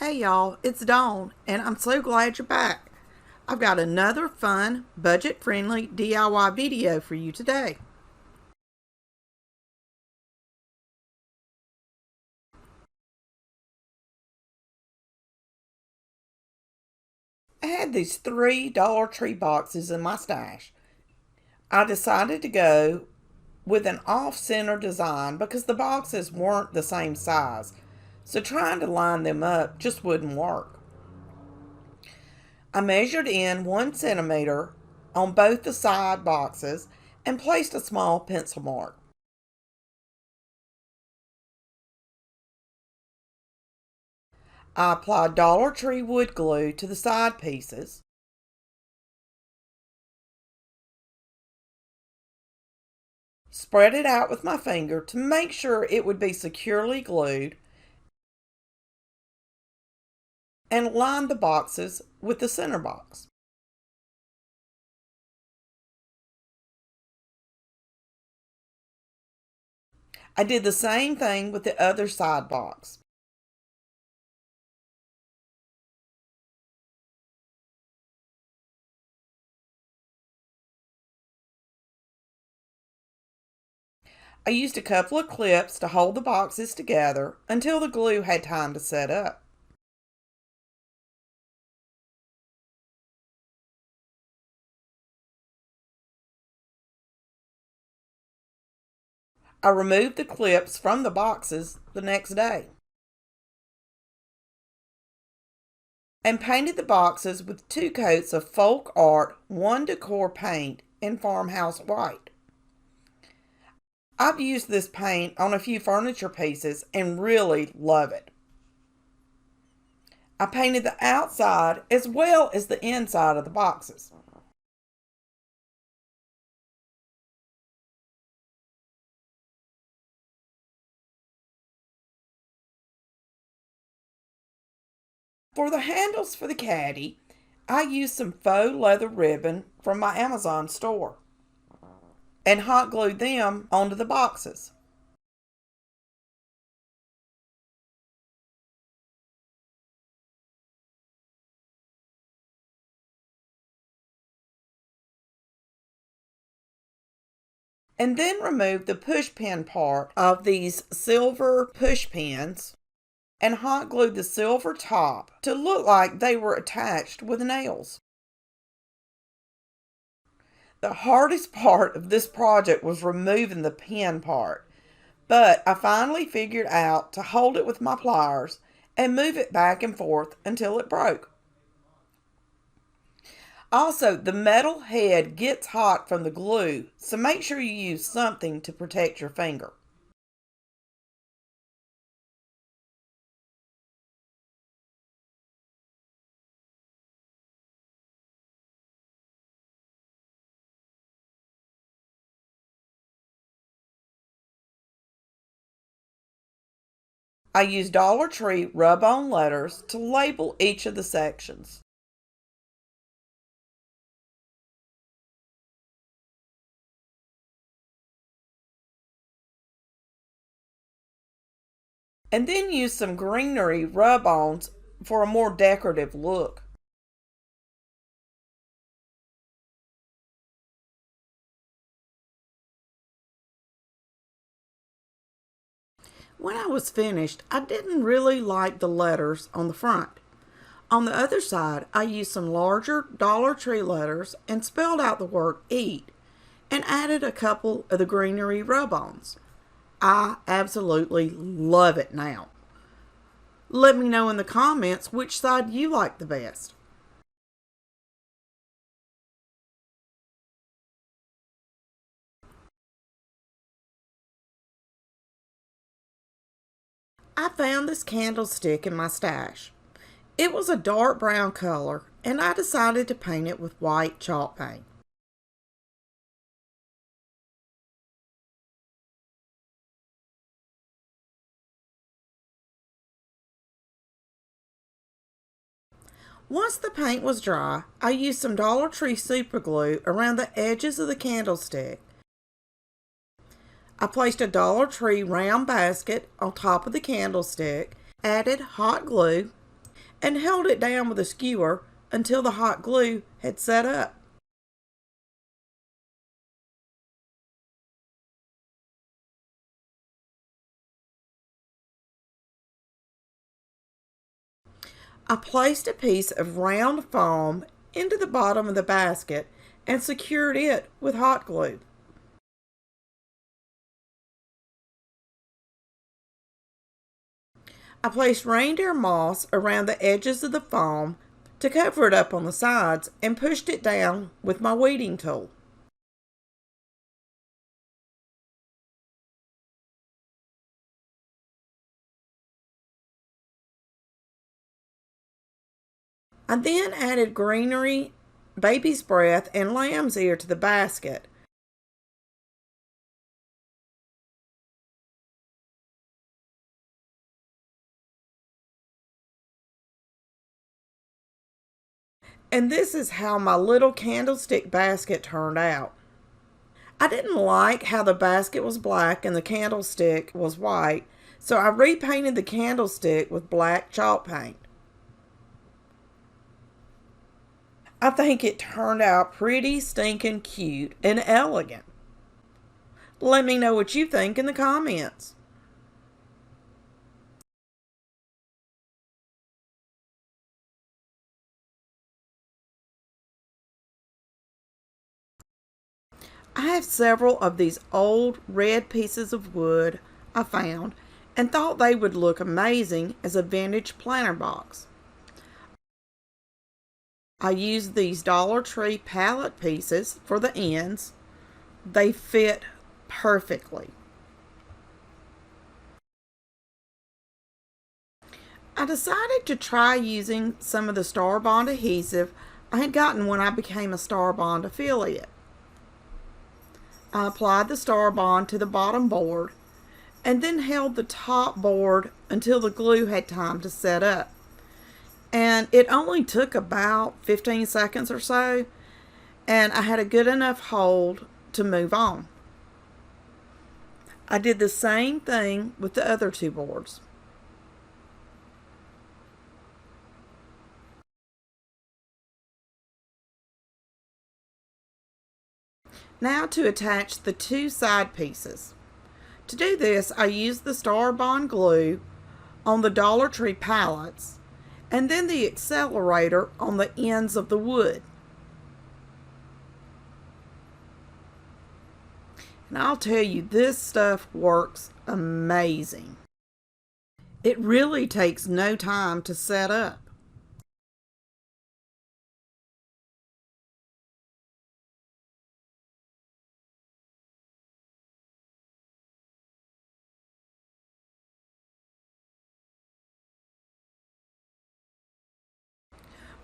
Hey y'all, it's Dawn, and I'm so glad you're back. I've got another fun, budget-friendly DIY video for you today. I had these 3 Dollar Tree boxes in my stash. I decided to go with an off-center design because the boxes weren't the same size, so trying to line them up just wouldn't work. I measured in 1 centimeter on both the side boxes and placed a small pencil mark. I applied Dollar Tree wood glue to the side pieces. Spread it out with my finger to make sure it would be securely glued, and lined the boxes with the center box. I did the same thing with the other side box. I used a couple of clips to hold the boxes together until the glue had time to set up. I removed the clips from the boxes the next day and painted the boxes with 2 coats of Folk Art 1 Decor paint in Farmhouse White. I've used this paint on a few furniture pieces and really love it. I painted the outside as well as the inside of the boxes. For the handles for the caddy, I used some faux leather ribbon from my Amazon store and hot glued them onto the boxes. And then removed the push pin part of these silver push pins and hot glued the silver top to look like they were attached with nails. The hardest part of this project was removing the pin part, but I finally figured out to hold it with my pliers and move it back and forth until it broke. Also, the metal head gets hot from the glue, so make sure you use something to protect your finger. I used Dollar Tree rub-on letters to label each of the sections. And then used some greenery rub-ons for a more decorative look. When I was finished, I didn't really like the letters on the front. On the other side, I used some larger Dollar Tree letters and spelled out the word eat and added a couple of the greenery rub-ons. I absolutely love it now. Let me know in the comments which side you like the best. I found this candlestick in my stash. It was a dark brown color, and I decided to paint it with white chalk paint. Once the paint was dry, I used some Dollar Tree super glue around the edges of the candlestick. I placed a Dollar Tree round basket on top of the candlestick, added hot glue, and held it down with a skewer until the hot glue had set up. I placed a piece of round foam into the bottom of the basket and secured it with hot glue. I placed reindeer moss around the edges of the foam to cover it up on the sides and pushed it down with my weeding tool. I then added greenery, baby's breath, and lamb's ear to the basket. And this is how my little candlestick basket turned out. I didn't like how the basket was black and the candlestick was white, so I repainted the candlestick with black chalk paint. I think it turned out pretty stinking cute and elegant. Let me know what you think in the comments. I have several of these old red pieces of wood I found and thought they would look amazing as a vintage planter box. I used these Dollar Tree pallet pieces for the ends. They fit perfectly. I decided to try using some of the Star Bond adhesive I had gotten when I became a Star Bond affiliate. I applied the Star Bond to the bottom board and then held the top board until the glue had time to set up. And it only took about 15 seconds or so, and I had a good enough hold to move on. I did the same thing with the other two boards. Now to attach the two side pieces. To do this, I used the Star Bond glue on the Dollar Tree pallets and then the accelerator on the ends of the wood. And I'll tell you, this stuff works amazing. It really takes no time to set up.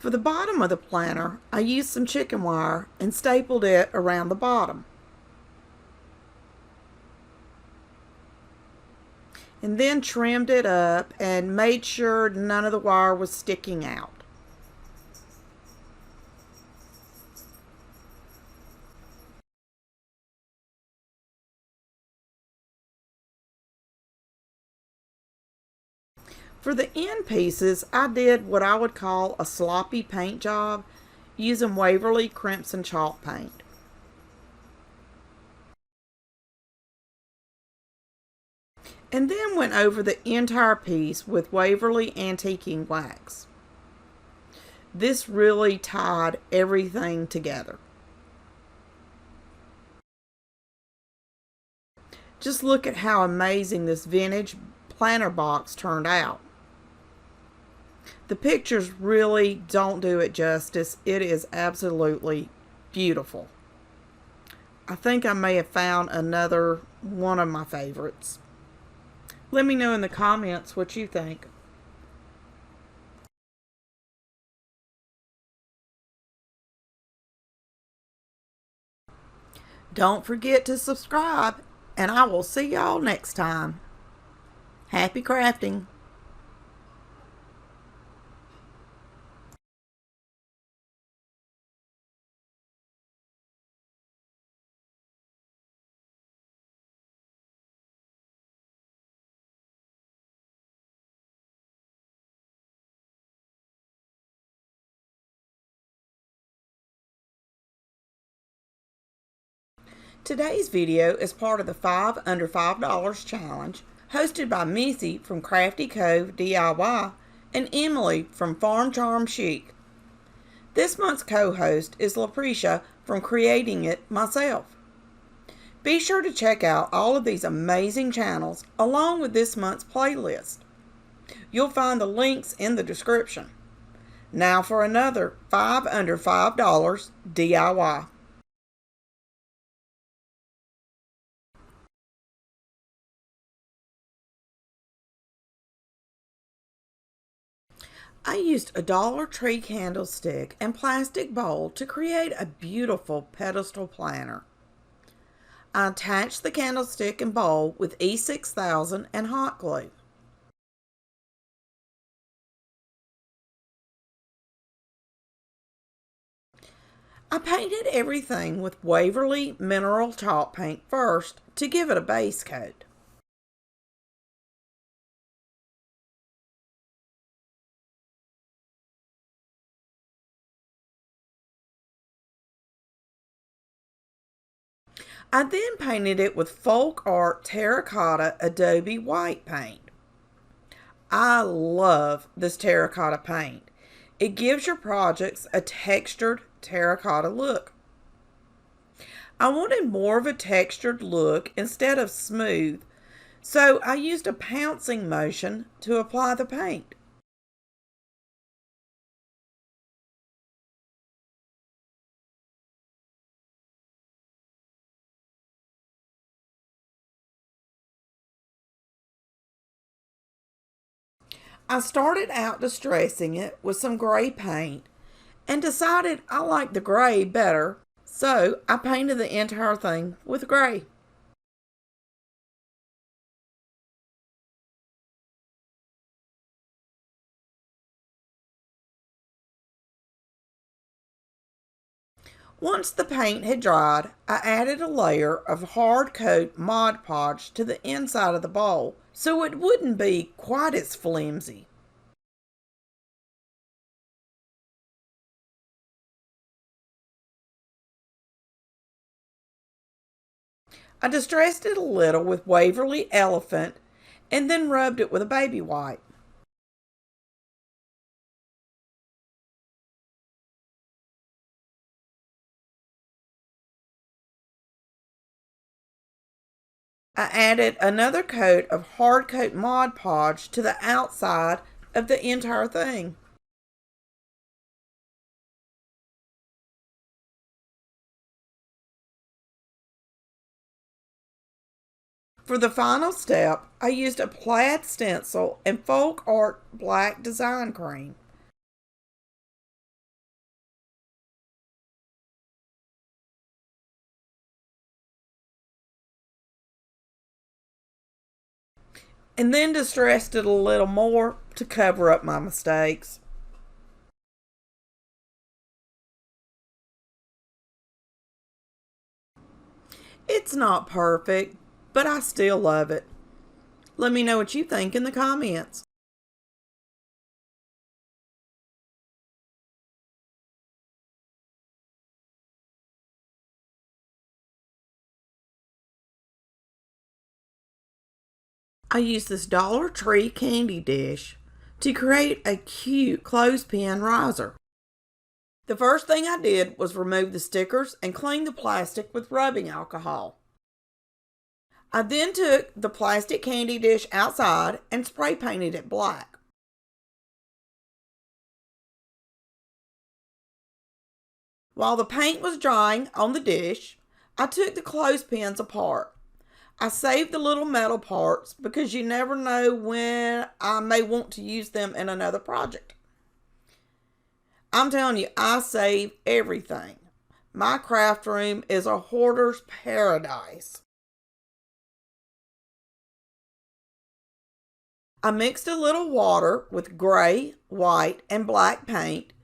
For the bottom of the planter, I used some chicken wire and stapled it around the bottom. And then trimmed it up and made sure none of the wire was sticking out. For the end pieces, I did what I would call a sloppy paint job using Waverly Crimson chalk paint. And then went over the entire piece with Waverly Antiquing Wax. This really tied everything together. Just look at how amazing this vintage planter box turned out. The pictures really don't do it justice. It is absolutely beautiful. I think I may have found another one of my favorites. Let me know in the comments what you think. Don't forget to subscribe, and I will see y'all next time. Happy crafting! Today's video is part of the 5 Under $5 challenge hosted by Missy from Crafty Cove DIY and Emily from Farm Charm Chic. This month's co-host is Laprecia from Creating It Myself. Be sure to check out all of these amazing channels along with this month's playlist. You'll find the links in the description. Now for another 5 Under $5 DIY. I used a Dollar Tree candlestick and plastic bowl to create a beautiful pedestal planter. I attached the candlestick and bowl with E6000 and hot glue. I painted everything with Waverly Mineral Chalk Paint first to give it a base coat. I then painted it with Folk Art Terracotta Adobe White paint. I love this terracotta paint. It gives your projects a textured terracotta look. I wanted more of a textured look instead of smooth, so I used a pouncing motion to apply the paint. I started out distressing it with some gray paint and decided I liked the gray better, so I painted the entire thing with gray. Once the paint had dried, I added a layer of hard coat Mod Podge to the inside of the bowl so it wouldn't be quite as flimsy. I distressed it a little with Waverly Elephant and then rubbed it with a baby wipe. I added another coat of hard coat Mod Podge to the outside of the entire thing. For the final step, I used a plaid stencil and Folk Art black design cream. And then distressed it a little more to cover up my mistakes. It's not perfect, but I still love it. Let me know what you think in the comments. I used this Dollar Tree candy dish to create a cute clothespin riser. The first thing I did was remove the stickers and clean the plastic with rubbing alcohol. I then took the plastic candy dish outside and spray painted it black. While the paint was drying on the dish, I took the clothespins apart. I saved the little metal parts because you never know when I may want to use them in another project. I'm telling you, I save everything. My craft room is a hoarder's paradise. I mixed a little water with gray, white, and black paint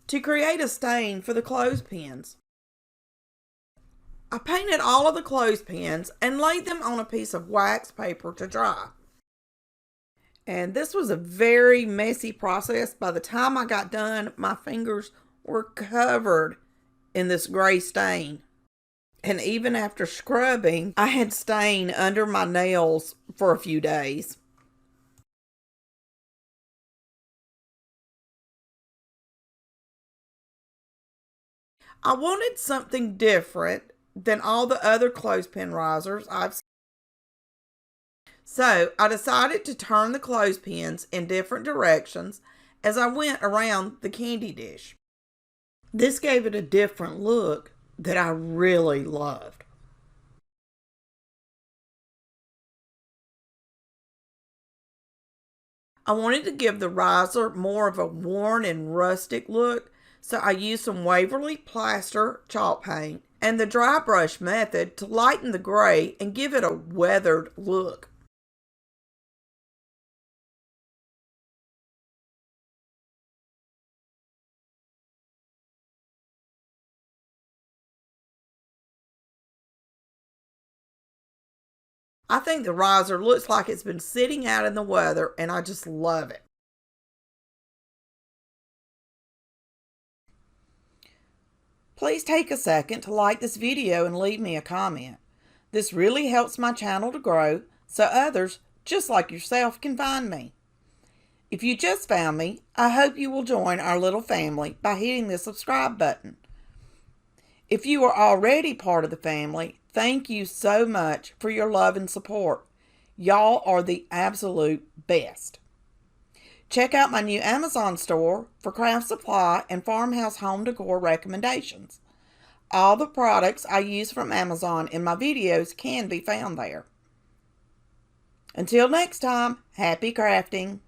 to create a stain for the clothespins. I painted all of the clothespins and laid them on a piece of wax paper to dry. And this was a very messy process. By the time I got done, my fingers were covered in this gray stain. And even after scrubbing, I had stain under my nails for a few days. I wanted something different than all the other clothespin risers I've seen. So I decided to turn the clothespins in different directions as I went around the candy dish. This gave it a different look that I really loved. I wanted to give the riser more of a worn and rustic look, so I used some Waverly Plaster chalk paint and the dry brush method to lighten the gray and give it a weathered look. I think the riser looks like it's been sitting out in the weather, and I just love it. Please take a second to like this video and leave me a comment. This really helps my channel to grow so others just like yourself can find me. If you just found me, I hope you will join our little family by hitting the subscribe button. If you are already part of the family, thank you so much for your love and support. Y'all are the absolute best. Check out my new Amazon store for craft supply and farmhouse home decor recommendations. All the products I use from Amazon in my videos can be found there. Until next time, happy crafting.